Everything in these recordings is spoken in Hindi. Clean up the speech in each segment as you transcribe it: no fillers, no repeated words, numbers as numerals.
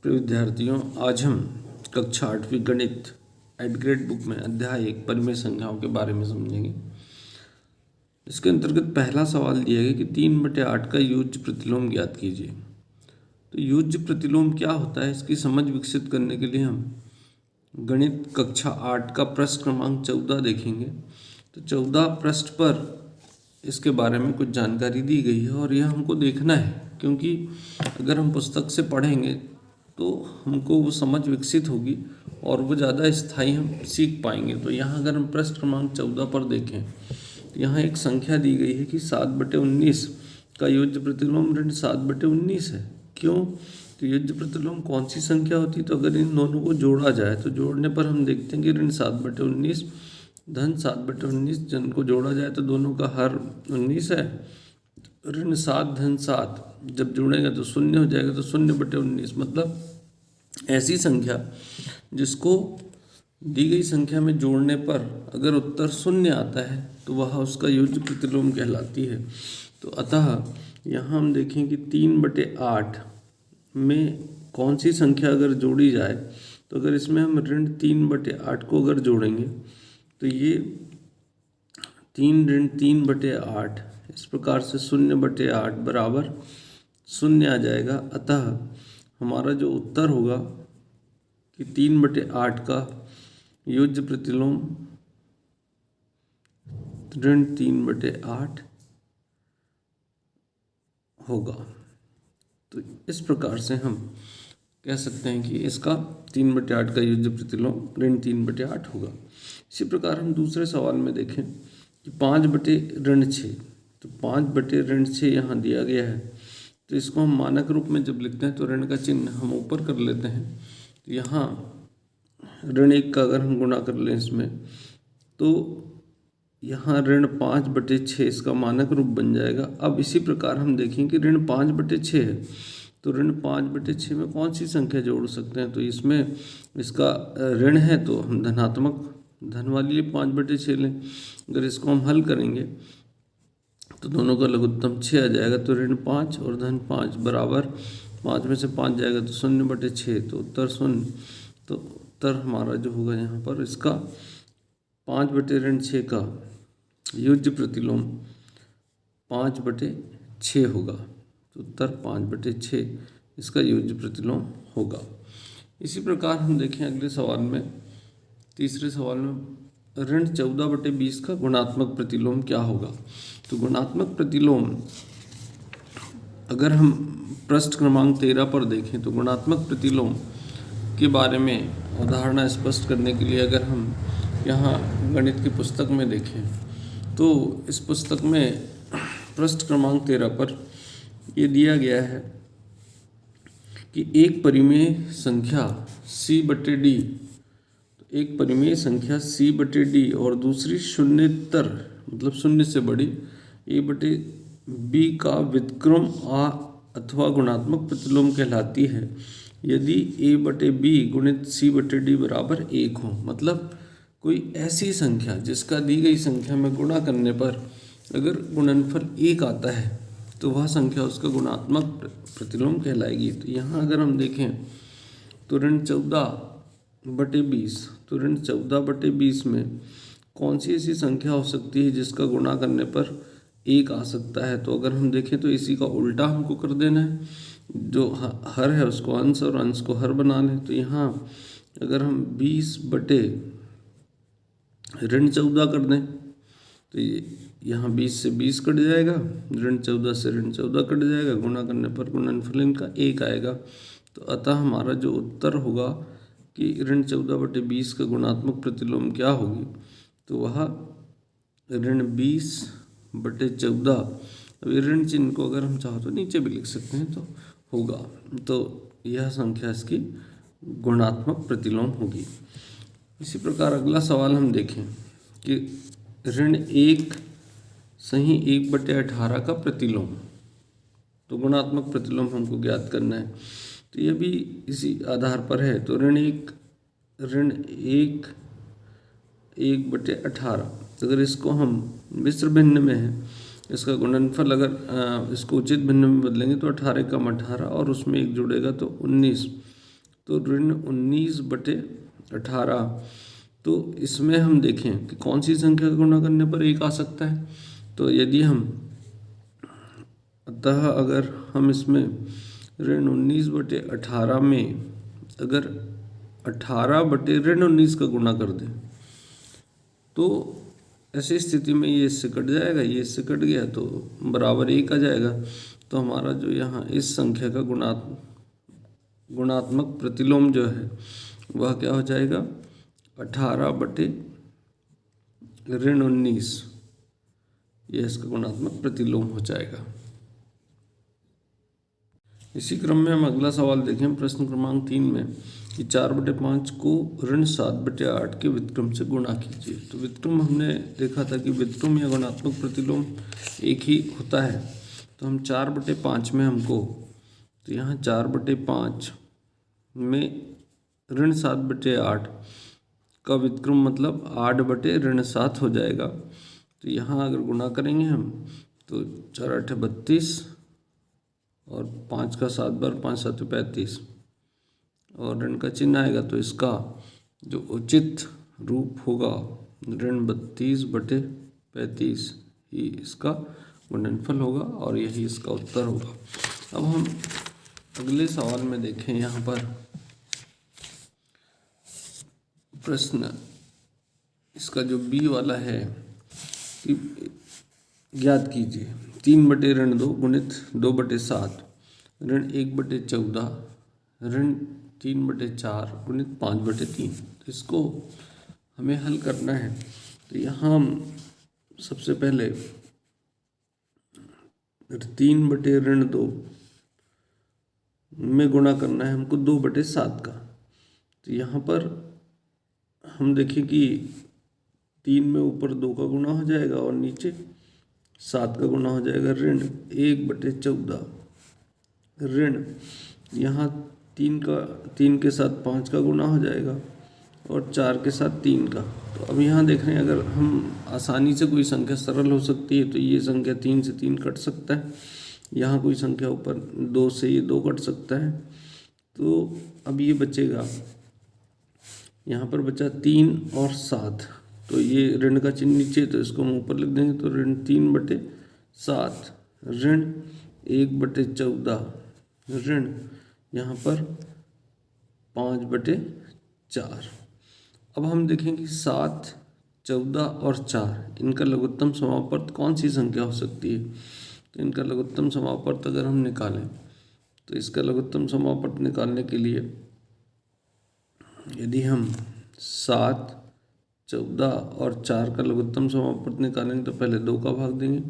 प्रिय विद्यार्थियों, आज हम कक्षा 8वीं गणित एड ग्रेड बुक में अध्याय 1 परिमेय संख्याओं के बारे में समझेंगे। इसके अंतर्गत पहला सवाल दिया गया कि 3/8 का युज्य प्रतिलोम ज्ञात कीजिए। तो युज्य प्रतिलोम क्या होता है, इसकी समझ विकसित करने के लिए हम गणित कक्षा 8 का पृष्ठ क्रमांक 14 देखेंगे। तो 14 पृष्ठ पर इसके बारे में कुछ जानकारी दी गई है और यह हमको देखना है, क्योंकि अगर हम पुस्तक से पढ़ेंगे तो हमको वो समझ विकसित होगी और वो ज़्यादा स्थायी हम सीख पाएंगे। तो यहाँ अगर हम पृष्ठ क्रमांक 14 पर देखें तो यहाँ एक संख्या दी गई है कि 7/19 का युज्य प्रतिलोम ऋण 7/19 है। क्यों? तो युज्य प्रतिलोम कौन सी संख्या होती है? तो अगर इन दोनों को जोड़ा जाए तो जोड़ने पर हम देखते हैं कि ऋण 7/19 धन 7/19 जिनको जोड़ा जाए तो दोनों का हर 19 है। ऋण 7 धन 7 जब जुड़ेगा तो शून्य हो जाएगा, तो 0/19 मतलब ऐसी संख्या जिसको दी गई संख्या में जोड़ने पर अगर उत्तर शून्य आता है तो वह उसका युज्य प्रतिलोम कहलाती है। तो अतः यहाँ हम देखें कि 3/8 में कौन सी संख्या अगर जोड़ी जाए, तो अगर इसमें हम ऋण 3/8 को अगर जोड़ेंगे तो ये 3 ऋण 3/8 इस प्रकार से 0/8 बराबर 0 आ जाएगा। अतः हमारा जो उत्तर होगा कि 3/8 का युज्य प्रतिलोम ऋण 3/8 होगा। तो इस प्रकार से हम कह सकते हैं कि इसका 3/8 का युज्य प्रतिलोम ऋण 3/8 होगा। इसी प्रकार हम दूसरे सवाल में देखें कि 5/6, तो 5/6 यहाँ दिया गया है। तो इसको हम मानक रूप में जब लिखते हैं तो ऋण का चिन्ह हम ऊपर कर लेते हैं। तो यहाँ ऋण 1 का अगर हम गुणा कर लें इसमें, तो यहाँ ऋण 5/6 इसका मानक रूप बन जाएगा। अब इसी प्रकार हम देखें कि ऋण 5/6 है, तो ऋण 5/6 में कौन सी संख्या जोड़ सकते हैं? तो इसमें इसका ऋण है तो हम धनात्मक धन वाली 5/6 लें। अगर इसको हम हल करेंगे तो दोनों का लघुत्तम 6 आ जाएगा। तो ऋण 5 और धन 5 बराबर 5 में से 5 जाएगा तो 0/6, तो उत्तर 0। तो उत्तर हमारा जो होगा यहाँ पर इसका 5/6 का युज्य प्रतिलोम 5/6 होगा। तो उत्तर 5/6 इसका युज्य प्रतिलोम होगा। इसी प्रकार हम देखें अगले सवाल में, तीसरे सवाल में ऋण 14/20 का गुणात्मक प्रतिलोम क्या होगा? तो गुणात्मक प्रतिलोम अगर हम पृष्ठ क्रमांक 13 पर देखें तो गुणात्मक प्रतिलोम के बारे में अवधारणा स्पष्ट करने के लिए अगर हम यहाँ गणित की पुस्तक में देखें तो इस पुस्तक में पृष्ठ क्रमांक 13 पर ये दिया गया है कि एक परिमेय संख्या C/D, एक परिमेय संख्या C/D और दूसरी शून्येतर मतलब शून्य से बड़ी A/B का व्युत्क्रम अथवा गुणात्मक प्रतिलोम कहलाती है यदि A/B गुणित C/D बराबर 1 हो। मतलब कोई ऐसी संख्या जिसका दी गई संख्या में गुणा करने पर अगर गुणनफल 1 आता है तो वह संख्या उसका गुणात्मक प्रतिलोम कहलाएगी। तो यहाँ अगर हम देखें तो ऋण 14/20, तो ऋण 14/20 में कौन सी ऐसी संख्या हो सकती है जिसका गुणा करने पर 1 आ सकता है? तो अगर हम देखें तो इसी का उल्टा हमको कर देना है, जो हर है उसको अंश और अंश को हर बना लें। तो यहाँ अगर हम 20/ऋण 14 कर दें तो यहाँ 20 से 20 कट जाएगा, ऋण 14 से ऋण 14 कट जाएगा, गुणा करने पर गुणनफल इनका 1 आएगा। तो अतः हमारा जो उत्तर होगा कि ऋण 14/20 का गुणात्मक प्रतिलोम क्या होगी, तो वह ऋण 20/14। अब ऋण चिन्ह को अगर हम चाहो तो नीचे भी लिख सकते हैं तो होगा। तो यह संख्या इसकी गुणात्मक प्रतिलोम होगी। इसी प्रकार अगला सवाल हम देखें कि ऋण 1 सही 1/18 का प्रतिलोम, तो गुणात्मक प्रतिलोम हमको ज्ञात करना है। तो यह भी इसी आधार पर है। तो ऋण 1 1/18, अगर इसको हम मिश्र भिन्न में है, इसका गुणनफल अगर इसको उचित भिन्न में बदलेंगे तो 18 कम 18 और उसमें 1 जुड़ेगा तो 19। तो ऋण 19/18। तो इसमें हम देखें कि कौन सी संख्या का गुणा करने पर 1 आ सकता है। तो यदि हम अतः अगर हम इसमें ऋण 19/18 में अगर 18/-19 का गुणा कर दें तो ऐसी स्थिति में ये इससे कट जाएगा, ये इससे कट गया तो बराबर 1 आ जाएगा। तो हमारा जो यहाँ इस संख्या का गुणात्मक प्रतिलोम जो है वह क्या हो जाएगा, 18/-19, यह इसका गुणात्मक प्रतिलोम हो जाएगा। इसी क्रम में हम अगला सवाल देखें प्रश्न क्रमांक 3 में कि 4/5 को ऋण 7/8 के व्युत्क्रम से गुणा कीजिए। तो व्युत्क्रम हमने देखा था कि व्युत्क्रम या गुणात्मक प्रतिलोम एक ही होता है। तो हम 4/5 में हमको, तो यहाँ 4/5 में ऋण 7/8 का व्युत्क्रम मतलब 8/7 हो जाएगा। तो यहाँ अगर गुणा करेंगे हम तो 4 8 32 और 5 का 7 बार 5 7 35 और ऋण का चिन्ह आएगा। तो इसका जो उचित रूप होगा ऋण 32/35 ही इसका गुणनफल होगा और यही इसका उत्तर होगा। अब हम अगले सवाल में देखें, यहाँ पर प्रश्न इसका जो बी वाला है कि ज्ञात कीजिए 3/2 गुणित 2/7 ऋण 1/14 ऋण 3/4 गुणित 5/3। तो इसको हमें हल करना है। तो यहाँ हम सबसे पहले 3/2 में गुणा करना है हमको 2/7 का। तो यहाँ पर हम देखें कि 3 में ऊपर 2 का गुणा हो जाएगा और नीचे 7 का गुणा हो जाएगा। ऋण 1/14 ऋण यहाँ 3 के साथ 5 का गुणा हो जाएगा और 4 के साथ 3 का। तो अब यहाँ देख रहे हैं अगर हम आसानी से कोई संख्या सरल हो सकती है तो ये संख्या 3 से 3 कट सकता है। यहाँ कोई संख्या ऊपर 2 से ये 2 कट सकता है। तो अब ये बचेगा, यहाँ पर बचा 3 और 7। तो ये ऋण का चिन्ह नीचे तो इसको हम ऊपर लिख देंगे। तो ऋण 3/7 ऋण 1/14 ऋण यहाँ पर 5/4। अब हम देखेंगे 7, 14 और 4 इनका लघुत्तम समापवर्त कौन सी संख्या हो सकती है। तो इनका लघुत्तम समापवर्त अगर हम निकालें तो इसका लघुत्तम समापवर्त निकालने के लिए यदि हम 7, 14 और 4 का लघुत्तम समापवर्त निकालेंगे तो पहले 2 का भाग देंगे।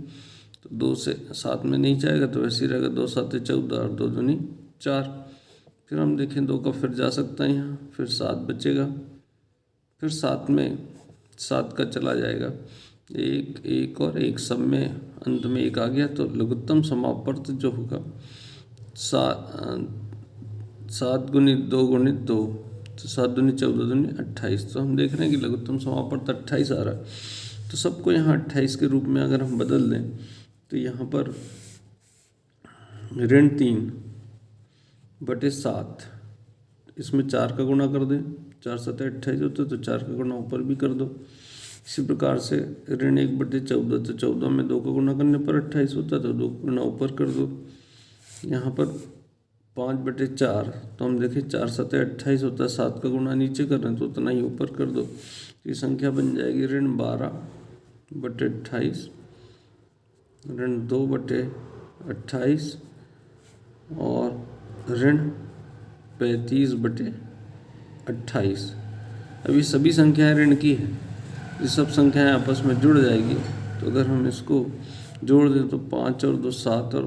तो 2 से 7 में नहीं जाएगा तो वैसे ही रहेगा, 2 7 14 और 2 दूनी 4। फिर हम देखें 2 का फिर जा सकता है यहाँ, फिर 7 बचेगा, फिर 7 में 7 का चला जाएगा, 1 1 और 1 सब में अंत में 1 आ गया। तो लघुत्तम समापवर्त जो होगा 7 गुणित 2 गुणित 2 तो 7 दूनी 14 दूनी 28। तो हम देख रहे हैं कि लघुत्तम समापवर्त 28 आ रहा है। तो सबको यहाँ 28 के रूप में अगर हम बदल दें तो यहाँ पर ऋण 3/7 इसमें 4 का गुणा कर दें, 4 7 28 होता है तो 4 का गुणा ऊपर भी कर दो। इसी प्रकार से ऋण 1/14 तो 14 में 2 का गुणा करने पर 28 होता है तो 2 गुणा ऊपर कर दो। यहाँ पर 5/4 तो हम देखें 4 7 28 होता है, 7 का गुणा नीचे कर रहे हैं तो उतना ही ऊपर कर दो। ये संख्या बन जाएगी ऋण 12/28 ऋण 2/28 और ऋण 35/28। अभी सभी संख्याएं ऋण की है, ये सब संख्याएं आपस में जुड़ जाएगी। तो अगर हम इसको जोड़ दें तो 5 और 2 7 और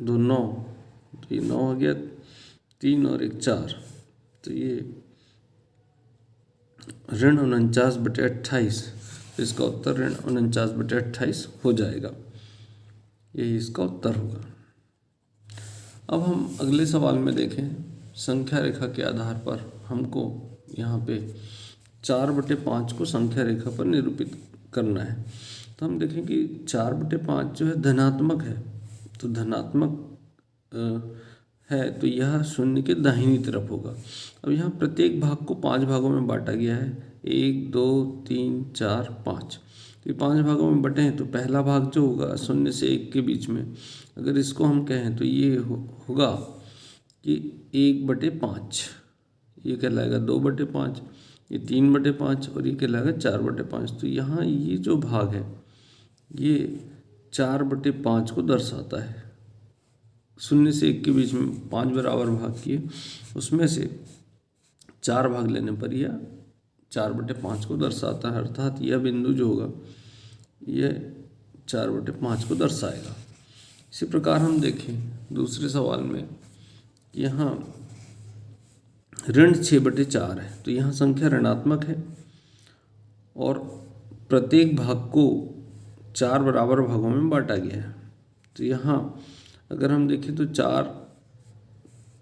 2 9 तो ये 9 हो गया, 3 और 1 4। तो ये ऋण 49/28। तो इसका उत्तर ऋण 49/28 हो जाएगा, यही इसका उत्तर होगा। अब हम अगले सवाल में देखें, संख्या रेखा के आधार पर हमको यहाँ पे 4/5 को संख्या रेखा पर निरूपित करना है। तो हम देखें कि 4/5 जो है धनात्मक है। तो धनात्मक है तो यह शून्य के दाहिनी तरफ होगा। अब यहाँ प्रत्येक भाग को 5 भागों में बांटा गया है, 1 2 3 4 5। तो ये 5 भागों में बटे हैं, तो पहला भाग जो होगा 0 से 1 के बीच में, अगर इसको हम कहें तो ये होगा कि 1/5, ये कहलाएगा 2/5, ये 3/5 और ये कहलाएगा 4/5। तो यहाँ ये जो भाग है ये 4/5 को दर्शाता है। 0 से 1 के बीच में 5 बराबर भाग किए, उसमें से 4 भाग लेने पर यह 4/5 को दर्शाता है, अर्थात यह बिंदु जो होगा यह 4/5 को दर्शाएगा। इसी प्रकार हम देखें दूसरे सवाल में, यहाँ ऋण 6/4 है, तो यहाँ संख्या ऋणात्मक है और प्रत्येक भाग को 4 बराबर भागों में बांटा गया है। तो यहाँ अगर हम देखें तो 4,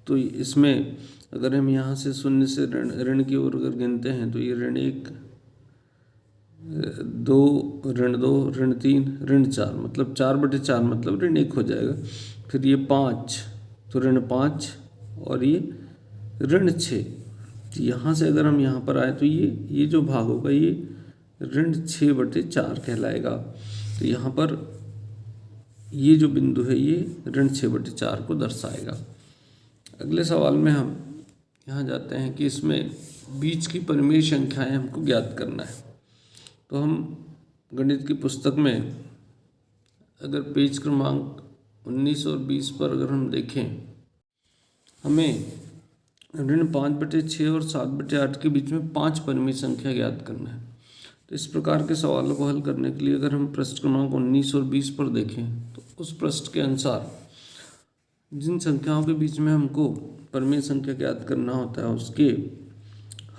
तो इसमें अगर हम यहाँ से 0 से ऋण की ओर अगर गिनते हैं तो ये ऋण 1 2 ऋण 2 ऋण 3 ऋण 4, मतलब 4/4 मतलब ऋण 1 हो जाएगा। फिर ये 5 तो ऋण 5 और ये ऋण 6। तो यहाँ से अगर हम यहाँ पर आए तो ये जो भाग होगा ये ऋण 6/4 कहलाएगा। तो यहाँ पर ये जो बिंदु है ये ऋण 6/4 को दर्शाएगा। अगले सवाल में हम यहाँ जाते हैं कि इसमें बीच की परिमेय संख्याएं हमको ज्ञात करना है। तो हम गणित की पुस्तक में अगर पेज क्रमांक 19 और 20 पर अगर हम देखें, हमें ऋण 5/6 और 7/8 के बीच में 5 परिमेय संख्या ज्ञात करना है। तो इस प्रकार के सवालों को हल करने के लिए अगर हम पृष्ठ क्रमांक 19 और 20 पर देखें तो उस पृष्ठ के अनुसार जिन संख्याओं के बीच में हमको परिमेय संख्या ज्ञात करना होता है उसके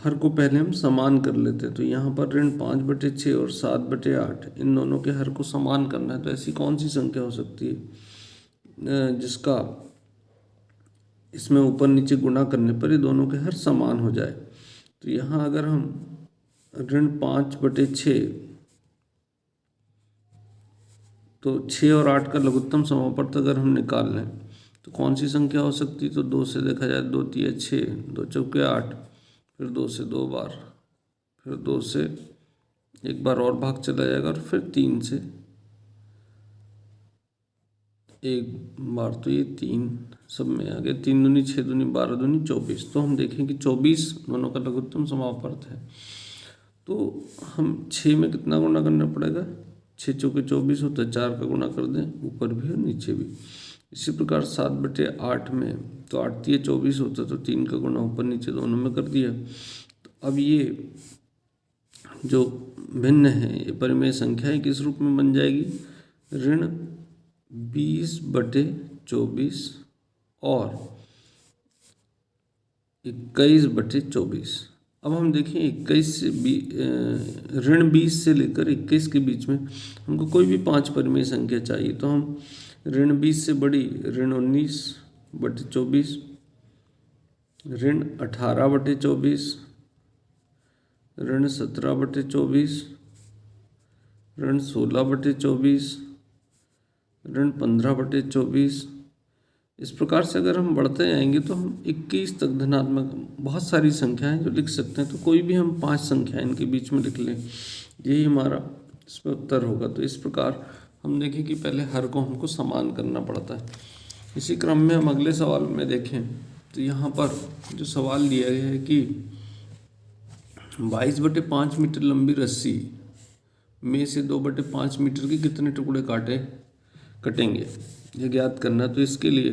हर को पहले हम समान कर लेते हैं। तो यहाँ पर ऋण 5/6 और 7/8 इन दोनों के हर को समान करना है। तो ऐसी कौन सी संख्या हो सकती है जिसका इसमें ऊपर नीचे गुणा करने पर ये दोनों के हर समान हो जाए। तो यहाँ अगर हम ऋण 5/6, तो 6 और 8 का लघुत्तम समापवर्त अगर हम निकाल लें तो कौन सी संख्या हो सकती है। तो 2 से देखा जाए, 2 3 6, 2 चौके 8, फिर 2 से 2 बार, फिर 2 से एक बार और भाग चला जाएगा और फिर 3 से एक बार। तो ये 3 सब में आ गए, 3 दूनी 6 दूनी 12 दूनी 24। तो हम देखें कि 24 दोनों का लघुत्तम समापवर्त है। तो हम 6 में कितना गुणा करना पड़ेगा, 6 चौके 24 होता है, 4 का गुणा कर दें ऊपर भी और नीचे भी। इसी प्रकार 7/8 में तो 8 3 24 होता है, तो 3 का गुणा ऊपर नीचे दोनों में कर दिया। तो अब ये जो भिन्न है ये परिमेय संख्याएं किस रूप में बन जाएगी, ऋण 20/24 और 21/24। अब हम देखें 21 से ऋण 20 से लेकर 21 के बीच में हमको कोई भी 5 परिमेय संख्या चाहिए। तो हम ऋण 20 से बड़ी ऋण 19/24, ऋण 18/24, ऋण 17/24, ऋण 16/24, ऋण 15/24। इस प्रकार से अगर हम बढ़ते जाएंगे तो हम 21 तक धनात्मक बहुत सारी संख्याएं जो लिख सकते हैं। तो कोई भी हम 5 संख्याएं इनके बीच में लिख लें, यही हमारा इसमें उत्तर होगा। तो इस प्रकार हम देखें कि पहले हर को हमको समान करना पड़ता है। इसी क्रम में हम अगले सवाल में देखें तो यहाँ पर जो सवाल दिया गया है कि 22/5 मीटर लंबी रस्सी में से 2/5 मीटर के कितने टुकड़े कटेंगे, यह ज्ञात करना है। तो इसके लिए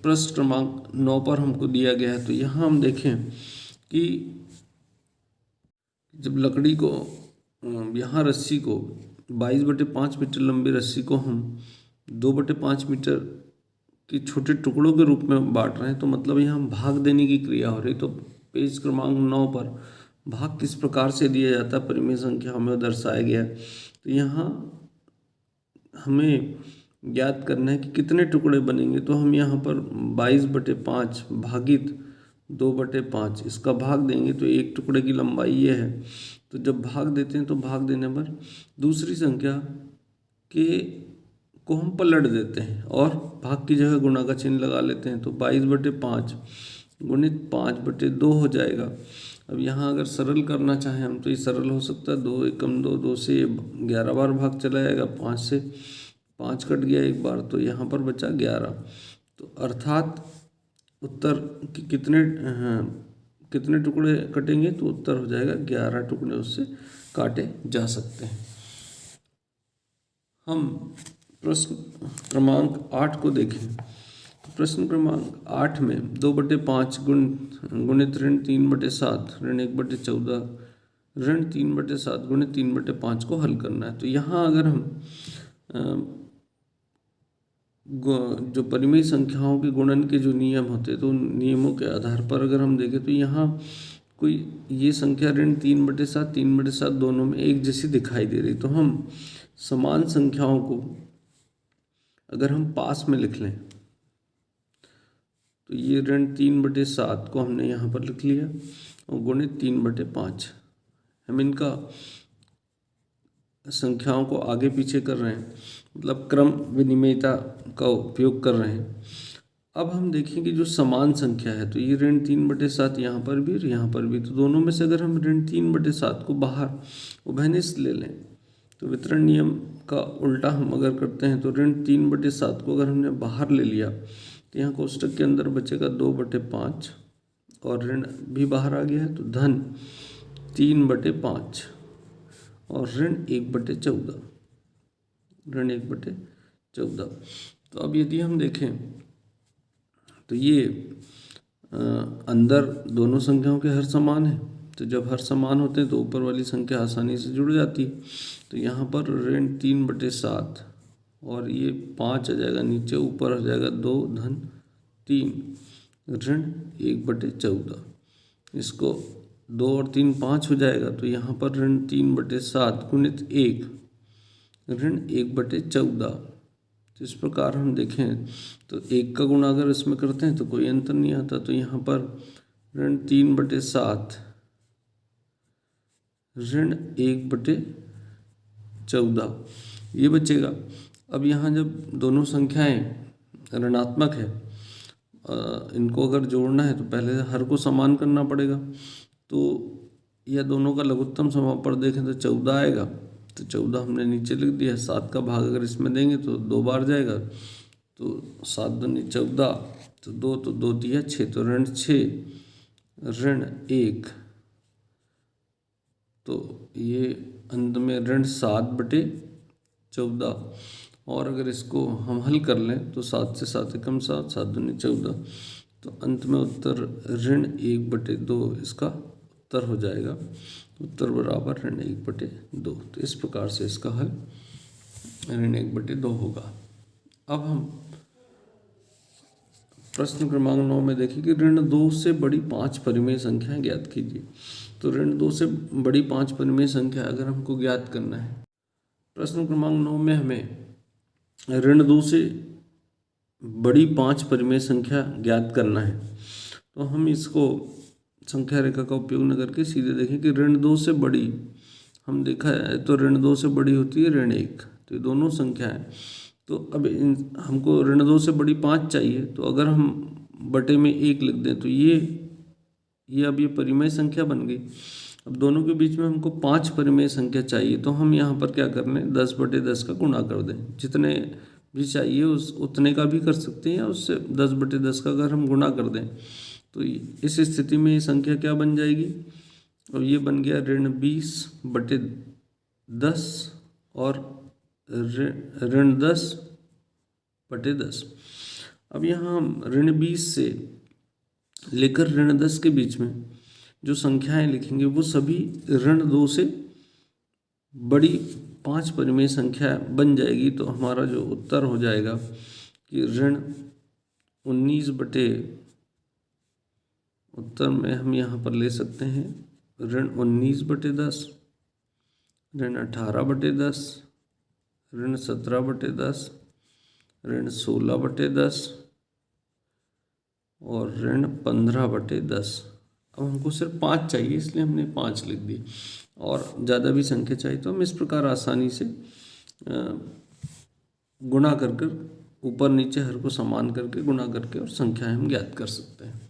पृष्ठ क्रमांक 9 पर हमको दिया गया है। तो यहाँ हम देखें कि जब लकड़ी को यहाँ रस्सी को 22/5 मीटर लंबी रस्सी को हम 2/5 मीटर के छोटे टुकड़ों के रूप में बांट रहे हैं, तो मतलब यहाँ भाग देने की क्रिया हो रही। तो पेज क्रमांक 9 पर भाग किस प्रकार से दिया जाता है परिमेय संख्या में दर्शाया गया है। तो यहाँ हमें ज्ञात करना है कि कितने टुकड़े बनेंगे। तो हम यहाँ पर 22/5 भागित 2/5 इसका भाग देंगे तो एक टुकड़े की लंबाई ये है। तो जब भाग देते हैं तो भाग देने पर दूसरी संख्या के को हम पलट देते हैं और भाग की जगह गुणा का चिन्ह लगा लेते हैं। तो 22/5 गुणित 5/2 हो जाएगा। अब यहाँ अगर सरल करना चाहें हम तो ये सरल हो सकता है, 2 एकम 2, 2 से 11 बार भाग चला जाएगा, 5 से 5 कट गया एक बार, तो यहाँ पर बचा 11। तो अर्थात उत्तर की कितने टुकड़े कटेंगे, तो उत्तर हो जाएगा 11 टुकड़े उससे काटे जा सकते हैं। हम प्रश्न क्रमांक 8 को देखें। प्रश्न क्रमांक 8 में 2/5 गुणित ऋण 3/7 ऋण 1/14 ऋण 3/7 गुणित 3/5 को हल करना है। तो यहाँ अगर हम जो परिमेय संख्याओं के गुणन के जो नियम होते हैं, तो उन नियमों के आधार पर अगर हम देखें तो यहाँ कोई ये संख्या ऋण 3/7 3/7 दोनों में एक जैसी दिखाई दे रही। तो हम समान संख्याओं को अगर हम पास में लिख लें तो ये ऋण 3/7 को हमने यहाँ पर लिख लिया और गुणित 3/5, हम इनका संख्याओं को आगे पीछे कर रहे हैं, मतलब क्रम विनिमयता का उपयोग कर रहे हैं। अब हम देखेंगे जो समान संख्या है, तो ये ऋण 3/7 यहाँ पर भी और यहाँ पर भी, तो दोनों में से अगर हम ऋण 3/7 को बाहर उभयनिष्ठ ले लें तो वितरण नियम का उल्टा हम अगर करते हैं तो ऋण 3/7 को अगर हमने बाहर ले लिया तो यहाँ कोष्टक के अंदर बचेगा 2/5 और ऋण भी बाहर आ गया है, तो धन 3/5 और ऋण 1/14 ऋण 1/14। तो अब यदि हम देखें तो ये अंदर दोनों संख्याओं के हर समान है, तो जब हर समान होते हैं तो ऊपर वाली संख्या आसानी से जुड़ जाती है। तो यहाँ पर ऋण 3/7 और ये 5 आ जाएगा नीचे, ऊपर आ जाएगा 2 धन 3 ऋण 1/14। इसको 2 और 3 5 हो जाएगा, तो यहाँ पर ऋण 3/7 गुणित 1 ऋण 1/14। तो इस प्रकार हम देखें तो 1 का गुणा अगर इसमें करते हैं तो कोई अंतर नहीं आता। तो यहाँ पर ऋण 3/7 ऋण 1/14 ये बचेगा। अब यहाँ जब दोनों संख्याएं ऋणात्मक है, इनको अगर जोड़ना है तो पहले हर को समान करना पड़ेगा। तो यह दोनों का लघुत्तम समापन देखें तो 14 आएगा, तो 14 हमने नीचे लिख दिया। 7 का भाग अगर इसमें देंगे तो 2 बार जाएगा, तो 7 दूनी 14, तो 2 तो 2 दिया 6, तो ऋण 6 ऋण 1, तो ये अंत में ऋण 7/14। और अगर इसको हम हल कर लें तो 7 से 7 एकम 7, 7 दूनी 14, तो अंत में उत्तर ऋण 1/2 इसका उत्तर हो जाएगा। उत्तर बराबर ऋण 1/2। तो इस प्रकार से इसका हल ऋण 1/2 होगा। अब हम प्रश्न क्रमांक 9 में देखें कि ऋण 2 से बड़ी 5 परिमेय संख्याएं ज्ञात कीजिए। तो ऋण 2 से बड़ी 5 परिमेय संख्या अगर हमको ज्ञात करना है, प्रश्न क्रमांक 9 में हमें ऋण 2 से बड़ी 5 परिमेय संख्या ज्ञात करना है। तो हम इसको संख्या रेखा का उपयोग न करके सीधे देखें कि ऋण 2 से बड़ी, हम देखा है तो ऋण 2 से बड़ी होती है ऋण 1, तो ये दोनों संख्याएं। तो अब हमको ऋण 2 से बड़ी 5 चाहिए, तो अगर हम बटे में 1 लिख दें तो ये अब ये परिमेय संख्या बन गई। अब दोनों के बीच में हमको 5 परिमेय संख्या चाहिए, तो हम यहाँ पर क्या कर लें, 10/10 का गुणा कर दें। जितने भी चाहिए उतने का भी कर सकते हैं, या उससे 10/10 का अगर हम गुणा कर दें तो इस स्थिति में ये संख्या क्या बन जाएगी, और ये बन गया ऋण 20/10 और ऋण 10/10। अब यहाँ हम ऋण 20 से लेकर ऋण 10 के बीच में जो संख्याएं लिखेंगे वो सभी ऋण 2 से बड़ी 5 परिमेय संख्या बन जाएगी। तो हमारा जो उत्तर हो जाएगा कि ऋण 19 बटे, उत्तर में हम यहाँ पर ले सकते हैं ऋण 19/10, ऋण 18/10, ऋण 17/10, ऋण 16/10 और ऋण 15/10। अब हमको सिर्फ 5 चाहिए, इसलिए हमने 5 लिख दी, और ज़्यादा भी संख्या चाहिए तो हम इस प्रकार आसानी से गुणा कर कर ऊपर नीचे हर को समान करके गुणा करके और संख्याएं हम ज्ञात कर सकते हैं।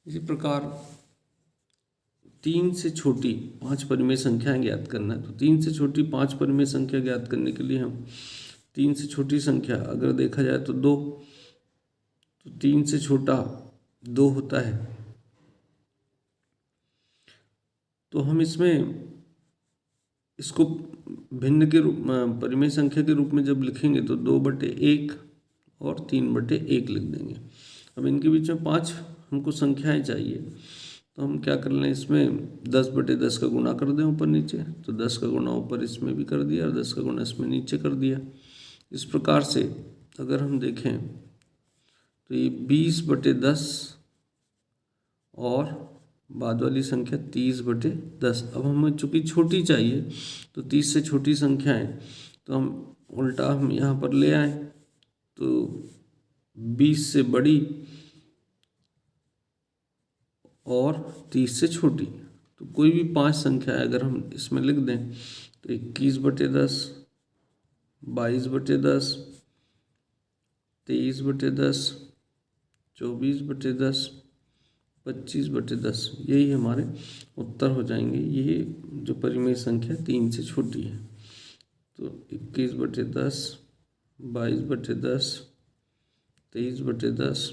इसी प्रकार 3 से छोटी 5 परिमेय संख्याएं ज्ञात करना है, तो 3 से छोटी 5 परिमेय संख्या ज्ञात करने के लिए हम 3 से छोटी संख्या अगर देखा जाए तो 2, तो 3 से छोटा 2 होता है, तो हम इसमें इसको भिन्न के रूप परिमेय संख्या के रूप में जब लिखेंगे तो 2/1 और 3/1 लिख देंगे। अब इनके बीच में 5 हमको संख्याएं चाहिए, तो हम क्या कर लें, इसमें 10/10 का गुणा कर दें ऊपर नीचे, तो 10 का गुणा ऊपर इसमें भी कर दिया और 10 का गुणा इसमें नीचे कर दिया। इस प्रकार से अगर हम देखें तो ये 20/10 और बाद वाली संख्या 30/10। अब हमें चूँकि छोटी चाहिए तो 30 से छोटी संख्याएं, तो हम उल्टा हम यहाँ पर ले आए, तो 20 से बड़ी और 30 से छोटी, तो कोई भी 5 संख्या अगर हम इसमें लिख दें तो 21/10, 22/10, 23/10, 24/10, 25/10, यही हमारे उत्तर हो जाएंगे। ये जो परिमेय संख्या 3 से छोटी है, तो 21/10, 22/10, 23/10,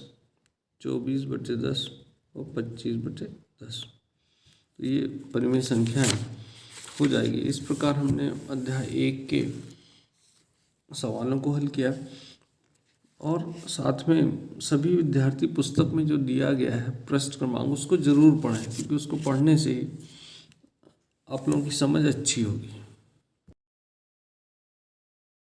24/10 और 25/10, तो ये परिमेय संख्याएं हो जाएगी। इस प्रकार हमने अध्याय 1 के सवालों को हल किया और साथ में सभी विद्यार्थी पुस्तक में जो दिया गया है पृष्ठ क्रमांक उसको जरूर पढ़ें, क्योंकि उसको पढ़ने से ही आप लोगों की समझ अच्छी होगी।